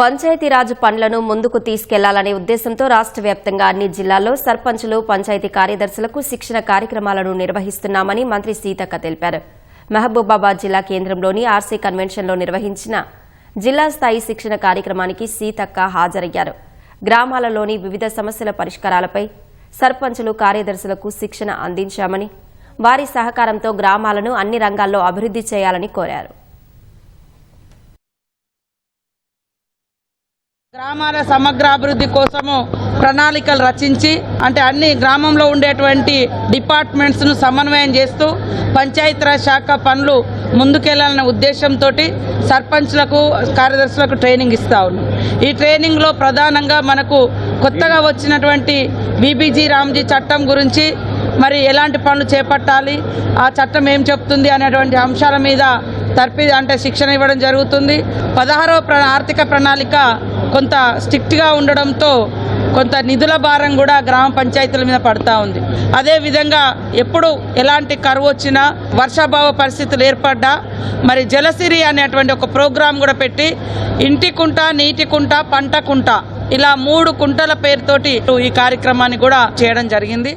పంచాయతీరాజ్ పనులను ముందుకు తీసుకెళ్లాలనే ఉద్దేశంతో రాష్ట్ర వ్యాప్తంగా అన్ని జిల్లాల్లో సర్పంచులు పంచాయతీ కార్యదర్శులకు శిక్షణ కార్యక్రమాలను నిర్వహిస్తున్నామని మంత్రి సీతక్క తెలిపారు. మహబూబాబాద్ జిల్లా కేంద్రంలోని ఆర్సీ కన్వెన్షన్లో నిర్వహించిన జిల్లా స్థాయి శిక్షణ కార్యక్రమానికి సీతక్క హాజరయ్యారు. గ్రామాలలోని వివిధ సమస్యల పరిష్కారాలపై సర్పంచులు కార్యదర్శులకు శిక్షణ అందించామని, వారి సహకారంతో గ్రామాలను అన్ని రంగాల్లో అభివృద్ధి చేయాలని కోరారు. గ్రామాల సమగ్రాభివృద్ధి కోసము ప్రణాళికలు రచించి అన్ని గ్రామంలో ఉండేటువంటి డిపార్ట్మెంట్స్ను సమన్వయం చేస్తూ పంచాయతీరాజ్ శాఖ పనులు ముందుకెళ్లాలనే ఉద్దేశంతో సర్పంచ్లకు కార్యదర్శులకు ట్రైనింగ్ ఇస్తా ఉన్నాం. ఈ ట్రైనింగ్లో ప్రధానంగా మనకు కొత్తగా వచ్చినటువంటి బీబీజీ రామ్జీ చట్టం గురించి మరి ఎలాంటి పనులు చేపట్టాలి, ఆ చట్టం ఏం చెప్తుంది అనేటువంటి అంశాల మీద శిక్షణ ఇవ్వడం జరుగుతుంది. 16వ ఆర్థిక ప్రణాళిక కొంత స్ట్రిక్ట్గా ఉండడంతో కొంత నిధుల భారం కూడా గ్రామ పంచాయతీల మీద పడతా ఉంది. అదేవిధంగా ఎప్పుడు ఎలాంటి కరువు వచ్చినా, వర్షాభావ పరిస్థితులు ఏర్పడ్డా మరి జలసిరి అనేటువంటి ఒక ప్రోగ్రాం కూడా పెట్టి ఇంటి కుంట, నీటి కుంట, పంట కుంట ఇలా 3 కుంటల పేరుతోటి ఈ కార్యక్రమాన్ని కూడా చేయడం జరిగింది.